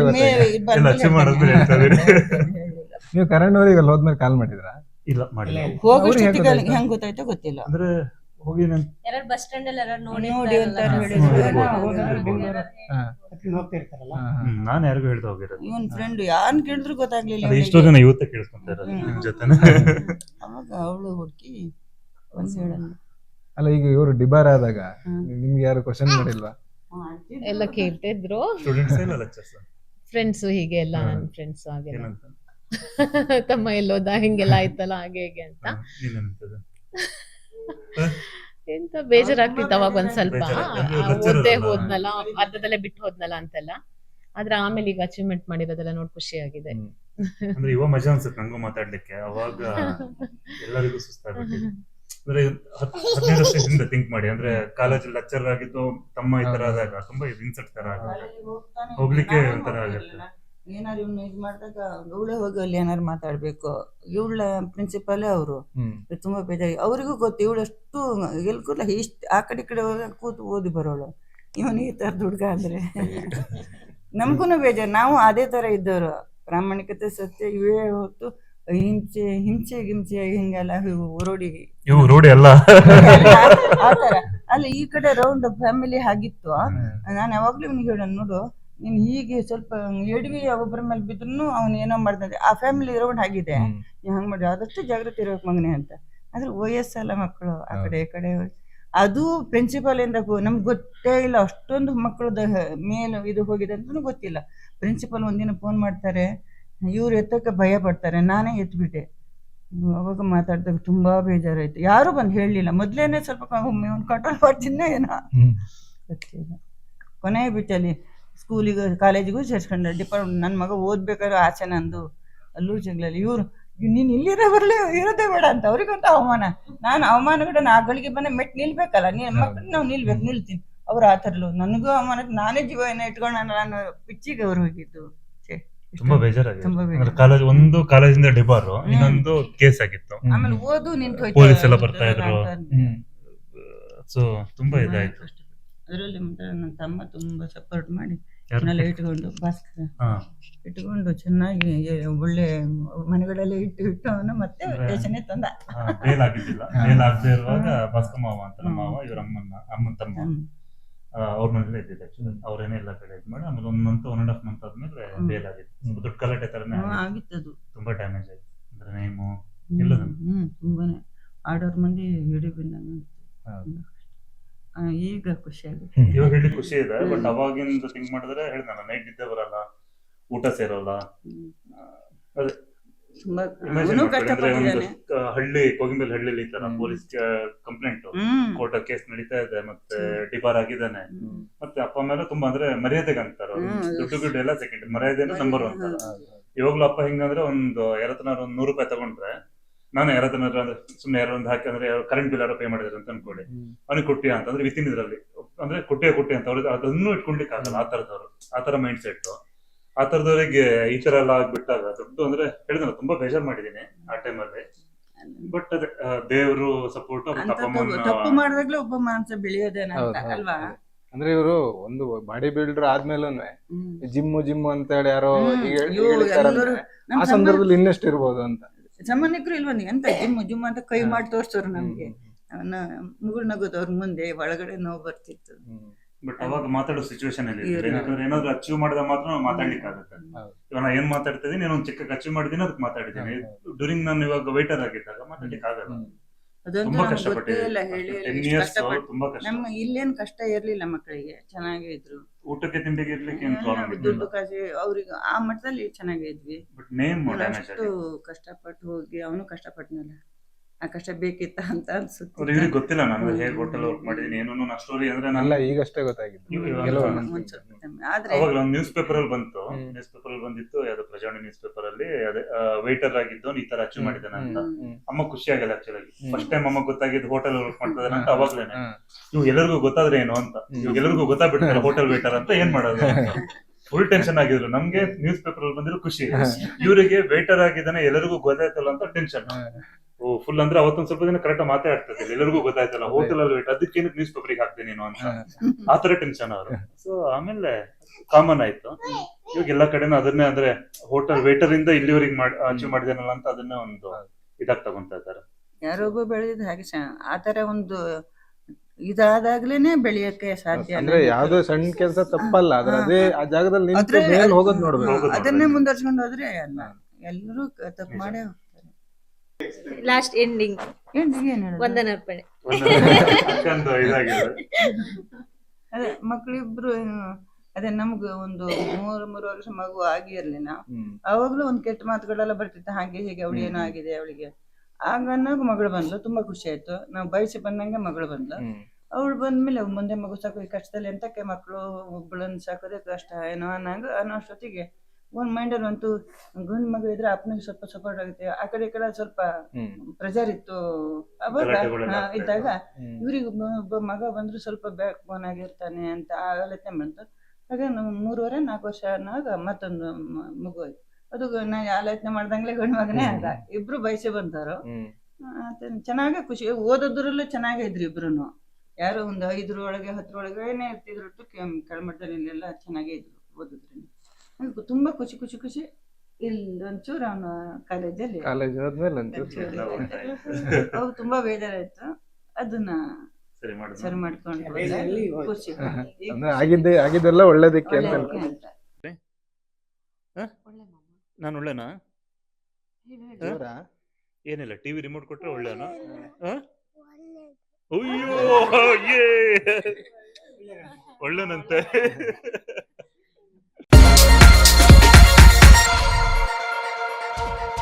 ನೀವು ಕರಣ್ ಅವ್ರಿಗೆ ಅಲ್ಲಿ ಹೋದ್ಮೇಲೆ ಕಾಲ್ ಮಾಡಿದ್ರಾ? ಇಲ್ಲ, ಮಾಡಿಲ್ಲ. ಹೋಗೋಷ್ಟೊತ್ತಿಗೆ ಹೆಂಗ್ ಗೊತ್ತಾಯ್ತೋ ಗೊತ್ತಿಲ್ಲ. ಅಂದ್ರೆ ಹೋಗಿ ಬಸ್ ಸ್ಟ್ಯಾಂಡ್ ಅಲ್ಲಿ ನೋಡಿ ಅಂತ ನಾನು ಯಾರಿಗೂ ಹೇಳ್ತಾ ಹೋಗಿರೋದು. ಇವನ್ ಫ್ರೆಂಡ್ ಯಾರನ್ನ ಕೇಳಿದ್ರು ಗೊತ್ತಾಗ್ಲಿಲ್ಲ. ಎಷ್ಟೋ ಜನ ಇವತ್ತೇ ಕೇಳಿಸ್ಕೊಂತಾರೆ ನಿಮ್ ಜೊತೆ. ಅವಾಗ ಅವಳು ಹುಡುಕಿ ಒಂದ್ ಹೇಳಲ್ಲ. ಅಲ್ಲ, ಈಗ ಇವರು ಡಿಬಾರ್ ಆದಾಗ ನಿಮ್ಗೆ ಯಾರು ಕ್ವಶನ್ ಮಾಡಿಲ್ವಾ? ಎಲ್ಲ ಕೇಳ್ತಿದ್ರು ಫ್ರೆಂಡ್ಸ್, ಹೀಗೆ ಎಲ್ಲ ನನ್ನ ಫ್ರೆಂಡ್ಸ್ ಹಾಗೆಲ್ಲ ತಮ್ಮ ಎಲ್ಲೋದ ಹಿಂಗೆಲ್ಲ ಆಯ್ತಲ್ಲ ಹಾಗೆ ಹೇಗೆ ಅಂತ ಎಂತ ಬೇಜಾರಾಗ್ತಿತ್ತು ಅವಾಗ ಒಂದ್ ಸ್ವಲ್ಪ. ಓದ್ದೇ ಹೋದ್ನಲ್ಲ, ಅರ್ಧದಲ್ಲೇ ಬಿಟ್ಟು ಹೋದ್ನಲ್ಲ ಅಂತೆಲ್ಲ. ಆದ್ರೆ ಆಮೇಲೆ ಈಗ ಅಚೀವ್ಮೆಂಟ್ ಮಾಡಿರೋದೆಲ್ಲ ನೋಡಿ ಖುಷಿ ಆಗಿದೆ. ಅಂದ್ರೆ ಇವಾಗ ಮಜಾ ಅನ್ಸುತ್ತೆ ನಂಗೂ ಮಾತಾಡ್ಲಿಕ್ಕೆ. ಅವಾಗ ಎಲ್ಲರಿಗೂ ಸುಸ್ತಾಗ್ಬಿಟ್ಟಿದೆ. ಅಂದ್ರೆ 15 ವರ್ಷ ಹಿಂದೆ ಥಿಂಕ್ ಮಾಡಿ, ಅಂದ್ರೆ ಕಾಲೇಜಲ್ಲಿ ಲೆಕ್ಚರ್ ಆಗಿದ್ದು ತಮ್ಮ ಈ ತರ ಆದಾಗ ತುಂಬಾ ಇನ್ಸಲ್ಟ್ ತರ ಆಗುತ್ತೆ, ಹೋಗ್ಲಿಕ್ಕೆ ಒಂಥರ ಆಗುತ್ತೆ. ಏನಾರು ಇವ್ನ ಇದು ಮಾಡಿದಾಗ ಇವಳೇ ಹೋಗಿ ಅಲ್ಲಿ ಏನಾರು ಮಾತಾಡ್ಬೇಕು, ಇವಳ ಪ್ರಿನ್ಸಿಪಾಲೇ ಅವರು ತುಂಬಾ ಬೇಜಾರಿ. ಅವರಿಗೂ ಗೊತ್ತು ಇವಳಷ್ಟು ಎಲ್ಲಿ ಕೂದಲ ಇಷ್ಟು ಆ ಕಡೆ ಈ ಕಡೆ ಹೋಗಿ ಕೂತು ಓದಿ ಬರೋಳು, ಇವನು ಈ ಥರದ ಹುಡುಗ ಅಂದ್ರೆ ನಮಗೂ ಬೇಜಾರು. ನಾವು ಅದೇ ಥರ ಇದ್ದವರು, ಪ್ರಾಮಾಣಿಕತೆ ಸತ್ಯ ಇವೇ ಹೊತ್ತು ಹಿಂಸೆ ಗಿಂಸೆ ಹಿಂಗೆಲ್ಲ ರೋಡಿ ಇವು ರೂಢಿ ಅಲ್ಲ ಆತರ ಅಲ್ಲ. ಈ ಕಡೆ ರೌಂಡ್ ಫ್ಯಾಮಿಲಿ ಆಗಿತ್ತು. ನಾನು ಯಾವಾಗ್ಲೂ ಇವ್ನಿಗೆ ಹೇಳೋಣ, ನೋಡು ನೀನ್ ಹೀಗೆ ಸ್ವಲ್ಪ ಎಡವಿ ಒಬ್ಬರ ಮೇಲೆ ಬಿದ್ರು ಅವ್ನು ಏನೋ ಮಾಡ್ತಾನೆ, ಆ ಫ್ಯಾಮಿಲಿ ರೌಂಡ್ ಆಗಿದೆ, ನೀವು ಹಂಗೆ ಮಾಡಿ ಆದಷ್ಟು ಜಾಗೃತಿ ಇರ್ಬೇಕು ಮಗನೇ ಅಂತ. ಆದ್ರೆ ವಯಸ್ಸಲ್ಲ ಮಕ್ಕಳು ಆ ಕಡೆ ಈ ಕಡೆ. ಅದು ಪ್ರಿನ್ಸಿಪಾಲ್ ಇಂದ ನಮ್ಗೆ ಗೊತ್ತೇ ಇಲ್ಲ, ಅಷ್ಟೊಂದು ಮಕ್ಕಳದ ಮೇಲೆ ಇದು ಹೋಗಿದೆ ಅಂತಲೂ ಗೊತ್ತಿಲ್ಲ. ಪ್ರಿನ್ಸಿಪಾಲ್ ಒಂದಿನ ಫೋನ್ ಮಾಡ್ತಾರೆ, ಇವ್ರು ಎತ್ತಕ್ಕೆ ಭಯ ಪಡ್ತಾರೆ, ನಾನೇ ಎತ್ಬಿಟ್ಟೆ. ಅವಾಗ ಮಾತಾಡಿದಾಗ ತುಂಬಾ ಬೇಜಾರಾಯ್ತು. ಯಾರು ಬಂದು ಹೇಳಲಿಲ್ಲ, ಮೊದ್ಲೇನೆ ಸ್ವಲ್ಪ ಕಂಟ್ರೋಲ್ ಮಾಡ್ತಿದ್ದೆ ಏನೋ ಗೊತ್ತಿಲ್ಲ. ಕೊನೆ ಬಿಟ್ಟಲ್ಲಿ ಸ್ಕೂಲಿಗೂ ಕಾಲೇಜಿಗೂ ಸೇರ್ಸ್ಕೊಂಡೆ. ಡಿಪಾರ್ಟ್ಮೆಂಟ್ ನನ್ನ ಮಗ ಓದ್ಬೇಕಾದ್ರೆ ಆಸೆ ನಂದು, ಅಲ್ಲೂ ಜಗ್ಲಲ್ಲಿ ಇವ್ರು ನೀನು ಇಲ್ಲಿರೋ ಬರಲಿ ಇರೋದೇ ಬೇಡ ಅಂತ. ಅವ್ರಿಗಂತ ಅವಮಾನ, ನಾನು ಅವಮಾನಗಳು ಆ ಗಳಿಗೆ ಬಂದ ಮೆಟ್ಟು ನಿಲ್ಬೇಕಲ್ಲ, ಮಕ್ಕಳು ನಾವು ನಿಲ್ತೀನಿ. ಅವ್ರು ಆ ಥರಲು ನನಗೂ ಅವಮಾನ, ನಾನೇ ಜೀವನ ಇಟ್ಕೊಂಡು ನಾನು ಪಿಚ್ಚಿಗೆ ಅವ್ರು ಹೋಗಿದ್ದು. ತುಂಬಾ ಬೇಜಾರಾಗಿದೆ. ಕಾಲೇಜ್ ಒಂದು ಕಾಲೇಜಿಂದ ಡಿಬಾರು, ಇನ್ನೊಂದು ಕೇಸ್ ಆಗಿತ್ತು, ಆಮೇಲೆ ಓದು ನಿಂತು ಪೊಲೀಸ್ ಎಲ್ಲ ಬರ್ತಾ ಇದ್ರು. ಸೊ ತುಂಬಾ ಇದಾಯ್ತು. ಅದರಲ್ಲಿ ನನ್ನ ತಮ್ಮ ತುಂಬಾ ಸಪೋರ್ಟ್ ಮಾಡಿ ಇಟ್ಕೊಂಡು ಭಾಸ್ಕರ ಇಟ್ಕೊಂಡು ಚೆನ್ನಾಗಿ ಒಳ್ಳೆ ಮನೆಗಳಲ್ಲಿ ಇಟ್ಟು ಅವನು ಮತ್ತೆ ಸ್ಟೇಷನ್ಗೆ ತಂದ. ಬೇಲ್ ಆಗಿದ್ದಿಲ್ಲ, ಬೇಲ್ ಆಗದೆ ಇರುವಾಗ ಭಾಸ್ಕರ್ ಮಾವ ಅಂತ ನಮ್ಮ ಮಾವ, ಇವ್ರ ಅಮ್ಮನ ತಮ್ಮ, ಅವ್ರ ಮನೇಲಿ ಇದ್ದಿದ್ದು. ಆಕ್ಚುಲಿ ಅವ್ರೇನೇ ಎಲ್ಲ ಕಡೆ ಇದು ಮಾಡಿ ಆಮೇಲೆ 1 ಮಂತ್ 1.5 ಮಂತ್ ಆದ್ಮೇಲೆ ಬೇಲ್ ಆಗಿತ್ತು. ದುಡ್ಡು ಕಲಾಟೆ ತರನೇ ಆಗಿತ್ತು. ಅದು ತುಂಬಾ ಡ್ಯಾಮೇಜ್ ಆಯ್ತು. ಅಂದ್ರೆ ನೇಮು ಇಲ್ಲ ತುಂಬಾನೇ 6 ಮಂದಿ ಹಿಡಿ ಬಂದಂಗ. ಈಗ ಖುಷಿ ಆಗುತ್ತೆ. ಇವಾಗ ಹೇಳಿ ಖುಷಿ ಇದೆ, ಬಟ್ ಅವಾಗಿಂದ ಥಿಂಕ್ ಮಾಡಿದ್ರೆ ಹೇಳಿದ್ನಲ್ಲ, ನೈಟ್ ನಿದ್ದೆ ಬರಲ್ಲ, ಊಟ ಸೇರೋಲ್ಲ. ಅದೇ ಹಳ್ಳಿ ಕೊಗಿಂಬೆಲ್ ಹಳ್ಳಿಲಿ ಈ ತರ ಪೊಲೀಸ್ ಕಂಪ್ಲೇಂಟ್, ಕೋರ್ಟ್ ಕೇಸ್ ನಡೀತಾ ಇದೆ, ಮತ್ತೆ ಡಿಬಾರ್ ಆಗಿದ್ದಾನೆ, ಮತ್ತೆ ಅಪ್ಪ ಮೇಲೆ ತುಂಬಾ ಅಂದ್ರೆ ಮರ್ಯಾದೆಗೆ ಅಂತಾರ, ದುಡ್ಡು ಎಲ್ಲ ಸೆಕೆಂಡ್, ಮರ್ಯಾದೆನ ನಂಬರ್ 1 ಅಂತಾರ. ಇವಾಗ್ಲೂ ಅಪ್ಪ ಹಿಂಗಂದ್ರೆ ಒಂದು ಯಾರತನಾರು ಒಂದು 100 ರೂಪಾಯಿ ತಗೊಂಡ್ರೆ, ನಾನು ಯಾರತನಾರ ಅಂದ್ರೆ ಸುಮ್ನೆ ಯಾರೋ ಒಂದು ಹಾಕಿ ಅಂದ್ರೆ ಕರೆಂಟ್ ಬಿಲ್ ಯಾರೋ ಪೇ ಮಾಡಿದಾರೆ ಅಂತ ಅನ್ಕೊಳ್ಳಿ, ಅವ್ನಿಗೆ ಕೊಟ್ಟಿಯಾ ಅಂತಂದ್ರೆ ವಿತಿನ್ ಇದ್ರಲ್ಲಿ ಅಂದ್ರೆ ಕೊಟ್ಟೆ ಅಂತ ಅವ್ರಿಗೆ ಅದನ್ನು ಇಟ್ಕೊಳ್ಲಿಕ್ಕೆ ಆಗಲ್ಲ. ಆ ತರದವ್ರು ಆ ತರ ಮೈಂಡ್ ಸೆಟ್, ಆ ತರದವರಿಗೆ ಈ ತರ ಎಲ್ಲ ಆಗ್ಬಿಟ್ಟಾಗ ದುಡ್ಡು ಅಂದ್ರೆ ಹೇಳಿದ್ರೆ ತುಂಬಾ ಬೇಜಾರ್ ಮಾಡಿದೀನಿ ಆ ಟೈಮಲ್ಲಿ. ಬಟ್ ಅದೇ ದೇವ್ರು ಸಪೋರ್ಟ್, ತಪ್ಪು ಮಾಡಿದಾಗ್ಲೇ ಒಬ್ಬ ಮನಸ್ಸು ಬೆಳೆಯೋದೇನ ಅಲ್ವಾ. ಅಂದ್ರೆ ಇವರು ಒಂದು ಬಾಡಿ ಬಿಲ್ಡರ್ ಆದ್ಮೇಲೂ ಜಿಮ್ ಅಂತ ಹೇಳಿ ಯಾರೋ ಆ ಸಂದರ್ಭದಲ್ಲಿ ಇನ್ನೆಷ್ಟು ಇರ್ಬೋದು ಅಂತ. ಸಾಮಾನ್ಯಕರು ಇಲ್ವಂದಿ ಎಂತ ಜಿಮ್ ಅಂತ ಕೈ ಮಾಡಿ ತೋರ್ಸೋರು ನಮ್ಗೆ, ಅವನ್ನ ಮುಗುಳ್ ನಗೋದು ಅವ್ರ ಮುಂದೆ, ಒಳಗಡೆ ನೋವು ಬರ್ತಿತ್ತು. ಬಟ್ ಅವಾಗ ಮಾತಾಡೋ ಸಿಚುವೇಶನ್ ಅಲ್ಲಿ ಯಾಕಂದ್ರೆ ಏನಾದ್ರು ಅಚೀವ್ ಮಾಡಿದಾಗ ಮಾತ್ರ ನಾವು ಮಾತಾಡ್ಲಿಕ್ಕೆ ಆಗುತ್ತೆ. ಇವಾಗ ನಾ ಏನ್ ಮಾತಾಡ್ತಿದ್ದೀನಿ, ನಾನು ಚಿಕ್ಕ ಅಚೀವ್ ಮಾಡಿದೀನಿ, ಅದಕ್ಕೆ ಮಾತಾಡಿದ್ದೀನಿ. ಡ್ಯೂರಿಂಗ್ ನಾನು ಇವಾಗ ವೇಟರ್ ಆಗಿದ್ದಾಗ ಮಾತಾಡ್ಲಿಕ್ಕೆ ಆಗಲ್ಲ. ತುಂಬಾ ನಮ್ಮ ಇಲ್ಲೇನ್ ಕಷ್ಟ ಇರ್ಲಿಲ್ಲ, ಮಕ್ಕಳಿಗೆ ಚೆನ್ನಾಗೇ ಇದ್ರು, ಊಟಕ್ಕೆ ತಿಂಡಿಗೆ ಇರ್ಲಿಕ್ಕೆ ದುಡ್ಡು ಕಾಸು ಅವ್ರಿಗೆ ಆ ಮಟ್ಟದಲ್ಲಿ ಚೆನ್ನಾಗೇ ಇದ್ವಿ. ಅಷ್ಟು ಕಷ್ಟಪಟ್ಟು ಹೋಗಿ ಅವನು ಕಷ್ಟಪಟ್ಟನಲ್ಲ, ಆ ಕಷ್ಟ ಬೇಕಿತ್ತ ಅಂತ ಅನ್ಸುತ್ತೆ. ಗೊತ್ತಿಲ್ಲ ನಾನು ಹೇಗೆ ಹೋಟೆಲ್ ವರ್ಕ್ ಮಾಡಿದೀನಿ ಏನೋ ನಾ ಸ್ಟೋರಿ ಅಂದ್ರೆ ಅಲ್ಲ ಈಗಷ್ಟೇ ಗೊತ್ತಾಗಿತ್ತು. ಆದ್ರೆ ಅವಾಗ ಒಂದು ನ್ಯೂಸ್ ಪೇಪರ್ ಅಲ್ಲಿ ಬಂತು, ನ್ಯೂಸ್ ಪೇಪರ್ ಅಲ್ಲಿ ಬಂದಿತ್ತು, ಯಾವ್ದು ಪ್ರಜಾವಾಣಿ ನ್ಯೂಸ್ ಪೇಪರ್ ಅಲ್ಲಿ ಅದೇ ವೇಟರ್ ಆಗಿದ್ದು ಈ ತರ ಅಚೀವ್ ಮಾಡಿದ್ದಾನೆ ಅಂತ. ಅಮ್ಮ ಖುಷಿ ಆಗಲ್ಲ ಆಕ್ಚುಲಿ. ಫಸ್ಟ್ ಟೈಮ್ ಅಮ್ಮ ಗೊತ್ತಾಗಿದ್ದು ಹೋಟೆಲ್ ವರ್ಕ್ ಮಾಡ್ತಿದ್ದಾನೆ ಅಂತ ಅವಾಗ್ಲೇನೆ. ಇವ್ ಎಲ್ಲರಿಗೂ ಗೊತ್ತಾದ್ರೆ ಏನು ಅಂತ, ಇವಾಗ ಎಲ್ಲರಿಗೂ ಗೊತ್ತಾಗ್ಬಿಡ್ತಾರೆ ಹೋಟೆಲ್ ವೇಟರ್ ಅಂತ, ಏನ್ ಮಾಡೋದು ಅಂತ ಫುಲ್ ಟೆನ್ಷನ್ ಆಗಿದ್ರು. ನಮ್ಗೆ ನ್ಯೂಸ್ ಪೇಪರ್ ಅಲ್ಲಿ ಬಂದಿರೋ ಖುಷಿ, ಇವರಿಗೆ ವೇಟರ್ ಆಗಿದ್ದಾನೆ ಎಲ್ಲರಿಗೂ ಗೊತ್ತಾಯ್ತಲ್ಲ ಅಂತ ಟೆನ್ಷನ್. ಫುಲ್ ಅಂದ್ರೆ ಅವತ್ತೊಂದ್ ಸ್ವಲ್ಪ ದಿನ ಕರೆಕ್ಟ್ ಮಾತಾಡ್ತಿದ್ದೆ, ಎಲ್ಲರಿಗೂ ಗೊತ್ತಾಯ್ತಲ್ಲ ಹೋಟೆಲ್ ಅಲ್ಲಿ ವೇಟ್, ಅದಕ್ಕೆ ನ್ಯೂಸ್ ಪೇಪರ್ಗೆ ಹಾಕ್ತೀನಿ ನೀನು ಅಂತ, ಆತರ ಟೆನ್ಷನ್ ಅವರು. ಸೊ ಆಮೇಲೆ ಕಾಮನ್ ಆಯ್ತು. ಇವಾಗ ಎಲ್ಲಾ ಕಡೆನೂ ಅದನ್ನೇ ಅಂದ್ರೆ ಹೋಟೆಲ್ ವೇಟರ್ ಇಂದ ಇಲ್ಲಿವರೆಗೆ ಅಚೀವ್ ಮಾಡಿದೇನಲ್ಲ ಅಂತ ಅದನ್ನ ಒಂದು ಇದಾಗಿ ತಗೊಂತ ಇದ್ದಾರೆ. ಯಾರೊಬ್ಬ ಬೆಳೆದಿದ್ದು ಹಾಗೆ ಆತರ ಒಂದು ಇದಾದಾಗ್ಲೇನೆ ಬೆಳೆಯಕ್ಕೆ ಸಾಧ್ಯ. ಅಂದ್ರೆ ಯಾವ್ದೋ ಸಣ್ಣ ಕೆಲಸ ತಪ್ಪಲ್ಲ, ಅದೇ ಆ ಜಾಗದಲ್ಲಿ ಹೋಗೋದ್ ನೋಡ್ಬೇಕು, ಅದನ್ನೇ ಮುಂದುವರ್ಸ್ಕೊಂಡು ಹೋದ್ರೆ ಎಲ್ಲರೂ ತಪ್ಪು ಮಾಡೇ ಹೋಗ್ತಾರೆ. ಲಾಸ್ಟ್ ಎಂಡಿಂಗ್ ವಂದನಾರ್ಪಣೆ. ಅದೇ ಮಕ್ಳಿಬ್ರು ಅದೇ ನಮ್ಗೆ ಒಂದು 3 ವರ್ಷ ಮಗು ಆಗಿರ್ಲಿಲ್ಲ, ಅವಾಗ್ಲೂ ಒಂದ್ ಕೆಟ್ಟ ಮಾತುಗಳೆಲ್ಲ ಬರ್ತಿತ್ತು, ಹಾಗೆ ಹೀಗೆ ಅವಳು ಏನೋ ಆಗಿದೆ ಅವಳಿಗೆ. ಆಗ ಮಗಳು ಬಂದ್ಲು, ತುಂಬಾ ಖುಷಿ ಆಯ್ತು. ನಾವು ಬಯಸಿ ಬಂದಂಗೆ ಮಗಳು ಬಂದ್ಲು. ಅವಳು ಬಂದ್ಮೇಲೆ ಮುಂದೆ ಮಗು ಸಾಕು ಈ ಕಷ್ಟದಲ್ಲಿ ಎಂತಕ್ಕೆ ಮಕ್ಕಳು ಒಬ್ಬಳನ್ನ ಸಾಕೋದೇ ಕಷ್ಟ ಏನೋ ಅನ್ನೋಷ್ಟೊತ್ತಿಗೆ ಒಂದು ಮೈಂಡಲ್ಲಿ ಅಂತೂ ಗಂಡು ಮಗು ಇದ್ರೆ ಅಪ್ಪನಿಗೆ ಸ್ವಲ್ಪ ಸಪೋರ್ಟ್ ಆಗುತ್ತೆ, ಆ ಕಡೆ ಈ ಕಡೆ ಸ್ವಲ್ಪ ಹ್ಮ್ ಪ್ರೆಷರ್ ಇತ್ತು ಅವಾಗ. ಗಲಾಟೆಗಳೆಲ್ಲ ಆಗ್ತಾ ಇದ್ದಾಗ ಹ್ಮ್ ಇವ್ರಿಗೆ ಒಬ್ಬ ಮಗ ಬಂದ್ರೆ ಸ್ವಲ್ಪ ಬ್ಯಾಕ್ ಬೋನ್ ಆಗಿರ್ತಾನೆ ಅಂತ ಆಲೋಚನೆ ಬಂತು. ಆಗ ನಾವು 3.5-4 ವರ್ಷನಾಗ ಮತ್ತೊಂದು ಮಗು ಆಯ್ತು. ಅದು ನಾ ಆಲೋಚನೆ ಮಾಡ್ದಂಗ್ಲೆ ಗಂಡು ಮಗನೇ ಆದ. ಇಬ್ರು ಬಯಸಿ ಬಂದಾರು. ಹ್ಮ್ ಚೆನ್ನಾಗೆ ಖುಷಿ, ಓದೋದ್ರಲ್ಲೂ ಚೆನ್ನಾಗೇ ಇದ್ರು ಇಬ್ರು. ಯಾರೋ ಒಂದು 5 10 ಇರ್ತಿದ್ರು ಒಟ್ಟು ಕೆಳಮಟ್ಟದಲ್ಲೆಲ್ಲ ಚೆನ್ನಾಗೇ ಇದ್ರು ಓದಿದ್ರಲ್ಲಿ. ನಂಗೆ ತುಂಬಾ ಖುಷಿ ಖುಷಿ ಖುಷಿ. ಇಲ್ಲಿ ಒಂಚೂರು ಅವನು ಕಾಲೇಜಲ್ಲಿ ಕಾಲೇಜ್ ಆದ್ಮೇಲೆ ಒಂಚೂರು ಅವ್ರು ತುಂಬಾ ಬೇಜಾರಾಯ್ತು. ಅದನ್ನ ಸರಿ ಮಾಡಿ ಸರಿ ಮಾಡ್ಕೊಂಡು ಹೋದೆ. ಬೇಜಾರಲ್ಲಿ ಖುಷಿ ಈಗ ಅಂದ್ರೆ ಆಗಿದ್ದೆಲ್ಲ ಒಳ್ಳೇದಕ್ಕೆ ಅಂತ ಒಳ್ಳೆದಕ್ಕೆ ಅಂತ. ನಾನು ಒಳ್ಳೆನಾ? ಜೋರ? ಏನಿಲ್ಲ, ಟಿವಿ ರಿಮೋಟ್ ಕೊಟ್ರೆ ಒಳ್ಳೆನಾ? ಅಯ್ಯೋ, ಒಳ್ಳೆನಂತೆ.